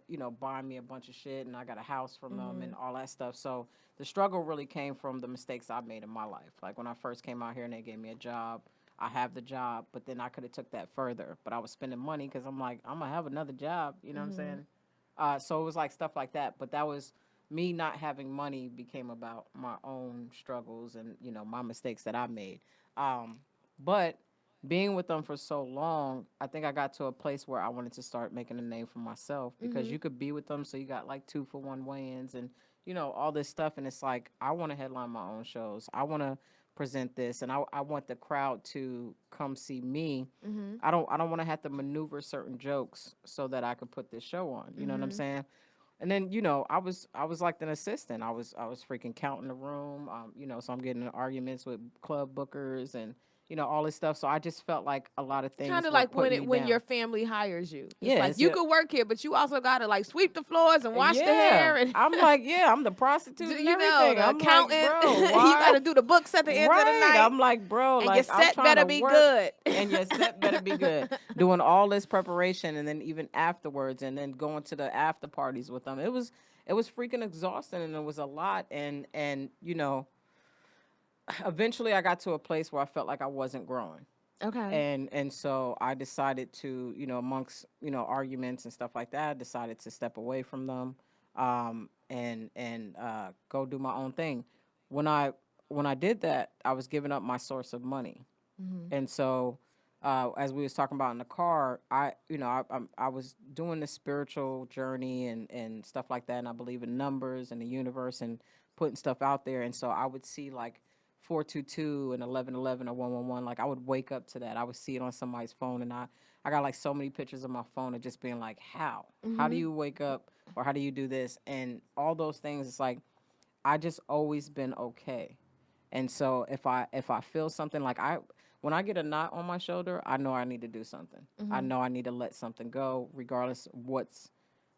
me a bunch of shit and I got a house from them and all that stuff. So the struggle really came from the mistakes I made in my life. Like when I first came out here and they gave me a job, I have the job, but then I could have took that further. But I was spending money because I'm like, I'm gonna have another job. You know what I'm saying? So it was like stuff like that. But that was me not having money became about my own struggles and my mistakes that I made. But being with them for so long, I think I got to a place where I wanted to start making a name for myself because you could be with them, so you got like 2-for-1 weigh-ins and all this stuff, and it's like I want to headline my own shows. I want to present this, and I want the crowd to come see me. I don't want to have to maneuver certain jokes so that I could put this show on. You know what I'm saying? And then I was like an assistant. I was freaking counting the room. So I'm getting in arguments with club bookers and all this stuff. So I just felt like a lot of Kind things of were like putting me when down. your family hires you. It's Yeah, like you could work here, but you also got to like sweep the floors and wash the yeah. hair and I'm like, yeah, I'm the prostitute and everything. the I'm like, accountant. bro, You got why? to do the books at the end of the Right. night, I'm like, bro, and your like I'm set trying better to be work good. and your set better be good. Doing all this preparation and then even afterwards and then going to the after parties with them. It was freaking exhausting and it was a lot and eventually I got to a place where I felt like I wasn't growing. Okay. And so I decided to, amongst, arguments and stuff like that, I decided to step away from them, and go do my own thing. When I did that, I was giving up my source of money. And so, as we was talking about in the car, I was doing this spiritual journey and stuff like that, and I believe in numbers and the universe and putting stuff out there. And so I would see like 422 and 1111 or 111. Like I would wake up to that. I would see it on somebody's phone, and I got like so many pictures of my phone of just being like, how do you wake up or how do you do this and all those things. It's like I just always been okay. And so if I feel something like when I get a knot on my shoulder, I know I need to do something. I know I need to let something go, regardless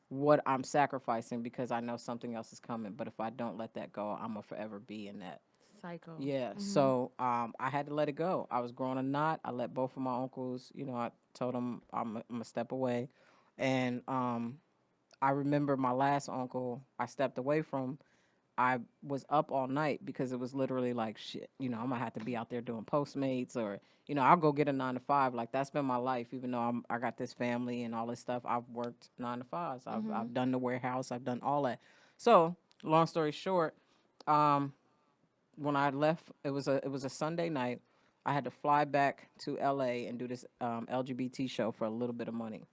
what I'm sacrificing, because I know something else is coming. But if I don't let that go, I'm gonna forever be in that. Cycle. Yeah. So I had to let it go. I was growing a knot. I let both of my uncles. I told them I'm gonna step away, and I remember my last uncle I stepped away from. I was up all night because it was literally like shit. I'm gonna have to be out there doing Postmates or I'll go get a 9 to 5. Like that's been my life. Even though I got this family and all this stuff, I've worked 9 to 5s. I've done the warehouse. I've done all that. So long story short, um, when I left, it was a Sunday night. I had to fly back to LA and do this LGBT show for a little bit of money.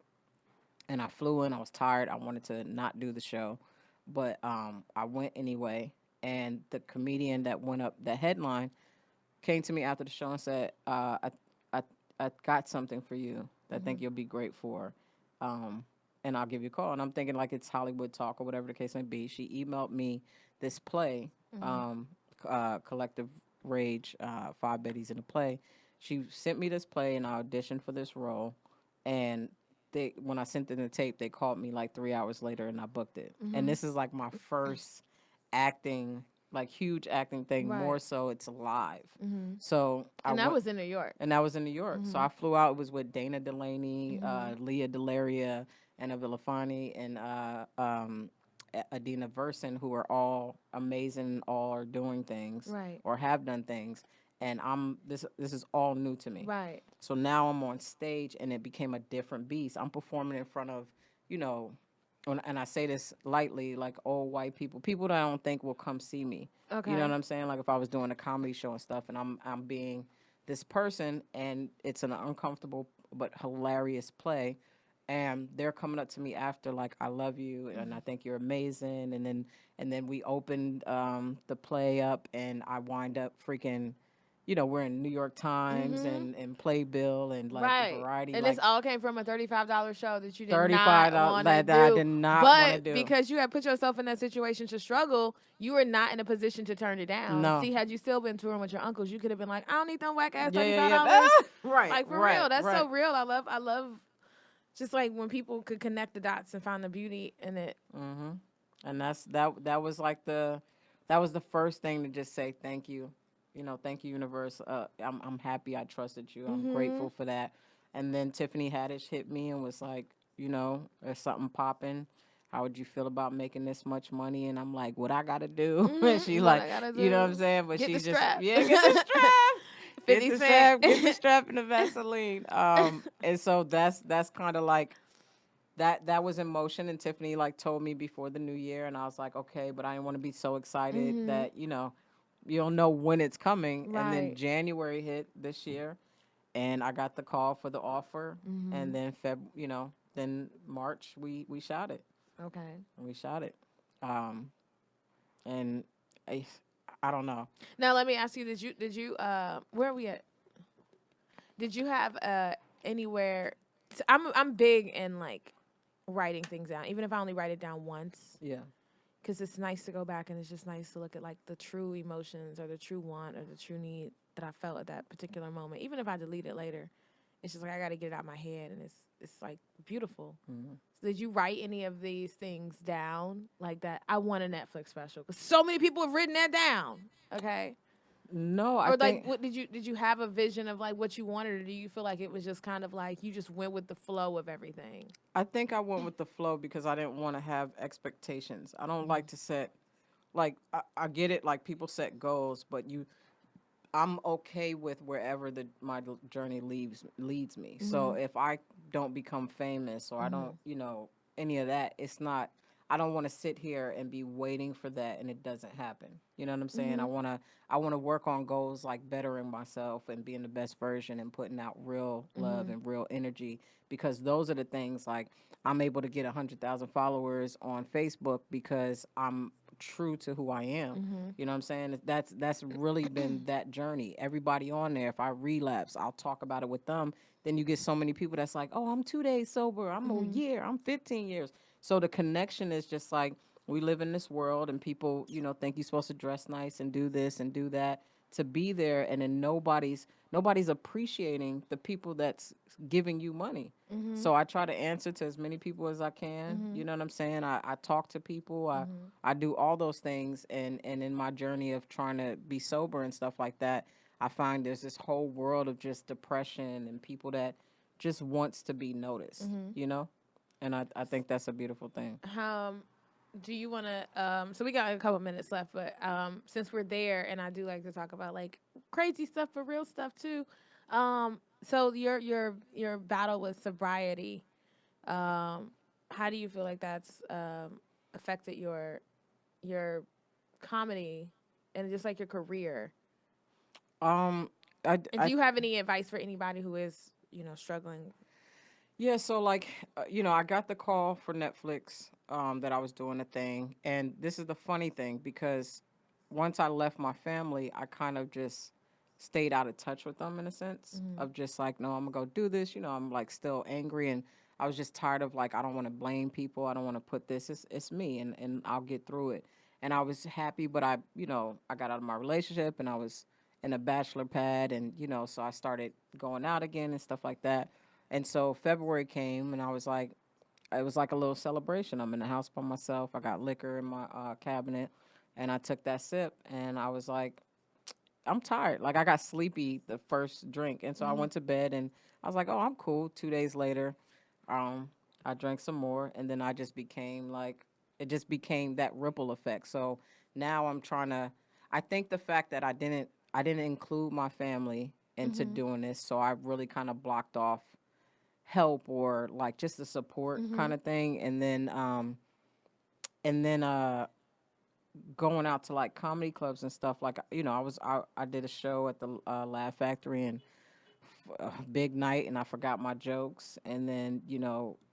And I flew in. I was tired. I wanted to not do the show, but I went anyway. And the comedian that went up the headline came to me after the show and said, I I got something for you that I think you'll be great for. Um, and I'll give you a call." And I'm thinking like it's Hollywood talk or whatever the case may be. She emailed me this play, Collective Rage, Five Betties in a Play. She sent me this play and I auditioned for this role. And when I sent them the tape, they called me like 3 hours later and I booked it. And this is like my first acting, like huge acting thing. Right. More so, it's live. So I And that went, was in New York. and that was in New York. So I flew out. It was with Dana Delaney, Leah Delaria, Anna Villafani, and Adina Verson, who are all amazing, all are doing things Right. or have done things. And this is all new to me. Right. So now I'm on stage, and it became a different beast. I'm performing in front of, you know, and I say this lightly, like old white people that I don't think will come see me. Okay. You know what I'm saying? Like if I was doing a comedy show and stuff, and I'm being this person, and it's an uncomfortable but hilarious play, and they're coming up to me after like, "I love you and I think you're amazing," and then we opened the play up, and I wind up freaking, we're in New York Times and Playbill and like Right. Variety, And this like all came from a $35 show that you did not $35 want to that I do. did not want to But do. because you had put yourself in that situation to struggle, you were not in a position to turn it down. No. See, had you still been touring with your uncles, you could have been like, I don't need them whack ass Yeah, yeah, $35. yeah. Right, Like, for right, real. That's right. so real. I love just like when people could connect the dots and find the beauty in it. Mm-hmm. And that was like that was the first thing to just say thank you. Thank you, universe. I'm happy I trusted you. I'm grateful for that. And then Tiffany Haddish hit me and was like, there's something popping. How would you feel about making this much money? And I'm like, what I gotta do? And she What like, I gotta you know what I'm do. saying? But Get the she just, strap. yeah, get the strap. Get 50 the Cent. strap, get the strap and the Vaseline. And so that's kind of like that was in motion. And Tiffany like told me before the new year, and I was like, okay, but I didn't want to be so excited that you don't know when it's coming. And then Right. January hit this year, and I got the call for the offer, and then then March we shot it. Okay. We shot it, and I, I don't know. Now let me ask you: Did you where are we at? Did you have anywhere? I'm big in like writing things down, even if I only write it down once, Yeah. because it's nice to go back and it's just nice to look at like the true emotions or the true want or the true need that I felt at that particular moment. Even if I delete it later, it's just like I got to get it out of my head, and it's like beautiful. Mm-hmm. So did you write any of these things down like that? I want a Netflix special because so many people have written that down. Okay. No, I Or like, think what did you have a vision of like what you wanted, or do you feel like it was just kind of like you just went with the flow of everything? I think I went with the flow because I didn't want to have expectations. I don't like to set like I get it, like people set goals, but I'm okay with wherever my journey leads me. So if I don't become famous or I don't, any of that, it's not. I don't want to sit here and be waiting for that and it doesn't happen. You know what I'm saying? I want to work on goals like bettering myself and being the best version and putting out real love and real energy, because those are the things like I'm able to get 100,000 followers on Facebook because I'm true to who I am. You know what I'm saying? That's really been that journey. Everybody on there, if I relapse, I'll talk about it with them. Then you get so many people that's like, "Oh, I'm 2 days sober. I'm a year. I'm 15 years." So the connection is just like we live in this world and people, think you're supposed to dress nice and do this and do that to be there, and then nobody's appreciating the people that's giving you money. So I try to answer to as many people as I can. You know what I'm saying? I talk to people. I do all those things, and in my journey of trying to be sober and stuff like that, I find there's this whole world of just depression and people that just wants to be noticed, And I think that's a beautiful thing. Do you want to so we got a couple minutes left, but since we're there, and I do like to talk about like crazy stuff but real stuff too, so your battle with sobriety, how do you feel like that's affected your comedy and just like your career? Um, And do you have any advice for anybody who is struggling? Yeah, so like, I got the call for Netflix that I was doing a thing, and this is the funny thing because once I left my family, I kind of just stayed out of touch with them in a sense of just like, no, I'm gonna go do this. I'm like still angry, and I was just tired of like, I don't want to blame people. I don't want to put this. It's me, and I'll get through it. And I was happy, but I got out of my relationship, and I was in a bachelor pad, and so I started going out again and stuff like that. And so February came, and I was like, it was like a little celebration. I'm in the house by myself. I got liquor in my cabinet, and I took that sip, and I was like, I'm tired. Like I got sleepy the first drink, and so I went to bed, and I was like, oh, I'm cool. 2 days later, I drank some more, and then I just became like, it just became that ripple effect. So now I'm trying to. I think the fact that I didn't include my family into doing this, so I really kind of blocked off help or like just the support kind of thing, and then going out to like comedy clubs and stuff, like I did a show at the Laugh Factory, and big night, and I forgot my jokes, and then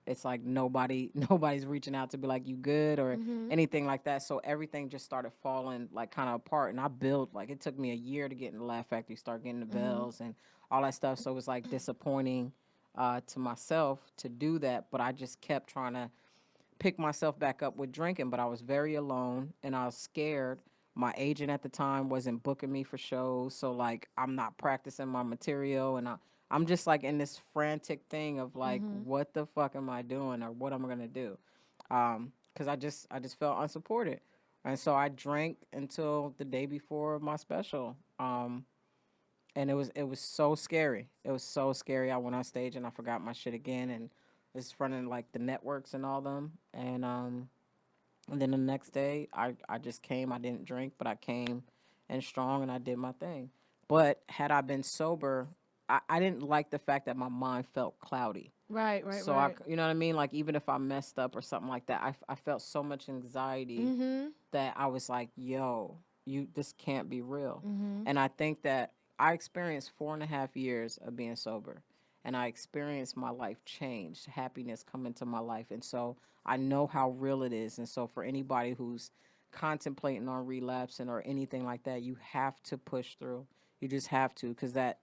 it's like nobody's reaching out to be like, you good or anything like that. So everything just started falling like kind of apart. And I built, like, it took me a year to get in the Laugh Factory, start getting the bells and all that stuff. So it was like disappointing to myself to do that. But I just kept trying to pick myself back up with drinking, but I was very alone and I was scared. My agent at the time wasn't booking me for shows, so like I'm not practicing my material, and I'm just like in this frantic thing of like, what the fuck am I doing, or what am I gonna do? Because I just felt unsupported, and so I drank until the day before my special. And it was so scary. It was so scary. I went on stage and I forgot my shit again, and it's fronting like the networks and all them. And then the next day, I just came. I didn't drink, but I came and strong, and I did my thing. But had I been sober, I didn't like the fact that my mind felt cloudy. Right, right, So right. you know what I mean? Like even if I messed up or something like that, I felt so much anxiety that I was like, yo, this can't be real. And I think that I experienced 4.5 years of being sober, and I experienced my life change, happiness come into my life. And so I know how real it is. And so for anybody who's contemplating on relapsing or anything like that, you have to push through. You just have to, because that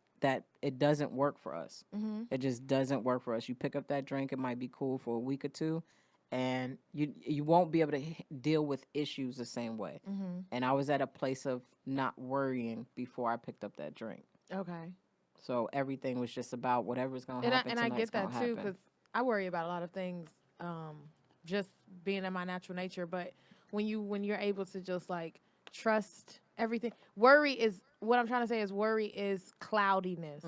it doesn't work for us. It just doesn't work for us. You pick up that drink, it might be cool for a week or two, and you won't be able to deal with issues the same way. And I was at a place of not worrying before I picked up that drink. Okay. So everything was just about whatever's gonna happen And I tonight's get that gonna too, happen. because I worry about a lot of things, just being in my natural nature. But when you're able to just like trust everything, worry is what I'm trying to say is worry is cloudiness.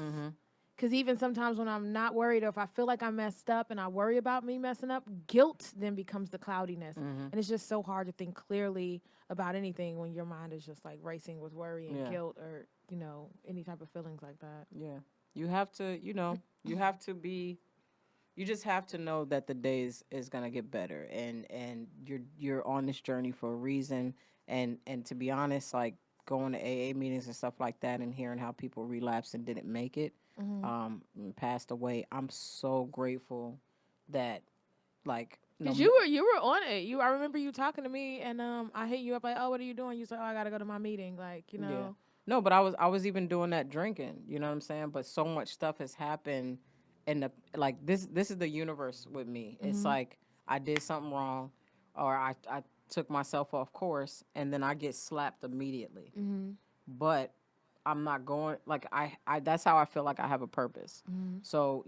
Because even sometimes when I'm not worried, or if I feel like I messed up and I worry about me messing up, guilt then becomes the cloudiness. And it's just so hard to think clearly about anything when your mind is just like racing with worry and Yeah. guilt, or, any type of feelings like that. Yeah. You have to, you have to be you just have to know that the day is gonna get better, and you're on this journey for a reason. And to be honest, like going to AA meetings and stuff like that and hearing how people relapsed and didn't make it, and passed away, I'm so grateful that like no Cause you were on it. I remember you talking to me, and I hit you up like, oh, what are you doing? You said, oh, I gotta go to my meeting. Like, Yeah. No, but I was even doing that drinking, you know what I'm saying? But so much stuff has happened in the like this is the universe with me. It's like I did something wrong, or I took myself off course, and then I get slapped immediately. But I'm not going like I that's how I feel like I have a purpose. So,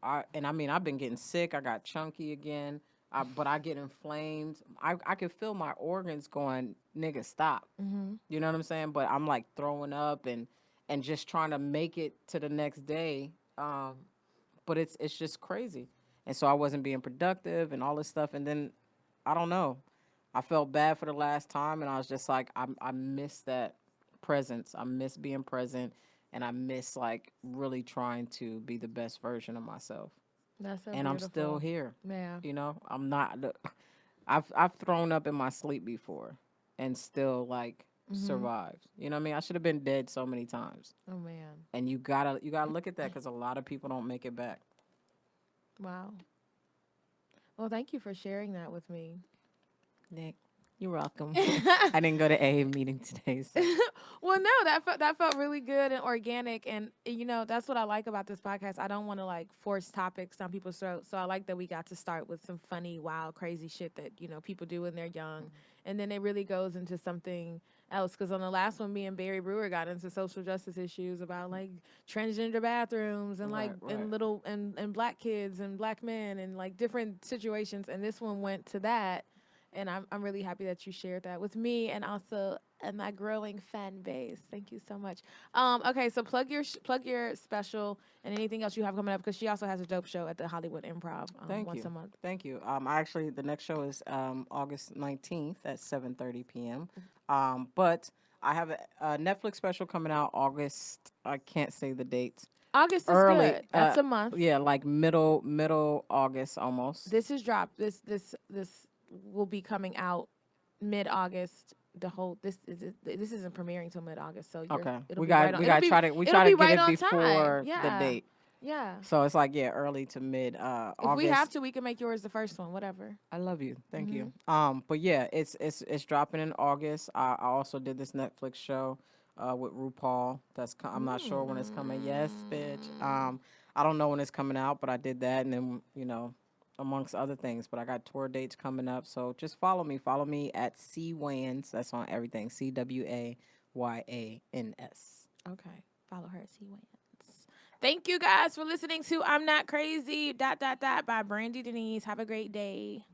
I mean I've been getting sick, I got chunky again. But I get inflamed. I can feel my organs going, nigga, stop. You know what I'm saying? But I'm like throwing up and just trying to make it to the next day. But it's just crazy. And so I wasn't being productive and all this stuff. And then I don't know. I felt bad for the last time, and I was just like, I miss that presence. I miss being present, and I miss like really trying to be the best version of myself. That's so And I'm still beautiful. here. Yeah. I'm not. I've thrown up in my sleep before, and still like survived. You know what I mean? I should have been dead so many times. Oh man. And you gotta look at that, because a lot of people don't make it back. Wow. Well, thank you for sharing that with me. Nick, you're welcome. I didn't go to a meeting today. So. Well, no, that felt really good and organic, and that's what I like about this podcast. I don't want to like force topics down people's throats, so I like that we got to start with some funny, wild, crazy shit that people do when they're young, and then it really goes into something else. Because on the last one, me and Barry Brewer got into social justice issues about like transgender bathrooms and like Right. and little and black kids and black men and like different situations, and this one went to that. And I'm really happy that you shared that with me, and also my growing fan base. Thank you so much. Okay, so plug your special and anything else you have coming up, because she also has a dope show at the Hollywood Improv once a month. Thank you. Actually, the next show is August 19th at 7:30 p.m. But I have a Netflix special coming out August. I can't say the dates. August is Early, good. That's a month. Yeah, like middle August almost. This is dropped. This will be coming out mid-August. This isn't premiering till mid-August, so Okay, it'll we be right got on. we got to try to it'll be get right it on before time. the Yeah. date. Yeah. So it's like, yeah, early to mid If we have August. to, we can make yours the first one. Whatever. I love you. Thank you. But yeah, it's dropping in August. I also did this Netflix show with RuPaul. I'm not sure when it's coming. Yes, bitch. I don't know when it's coming out, but I did that, and then amongst other things. But I got tour dates coming up, so just follow me. Follow me at C Wayans. That's on everything. CWAYANS. Okay. Follow her at C Wayans. Thank you guys for listening to I'm Not Crazy. By Brandi Denise. Have a great day.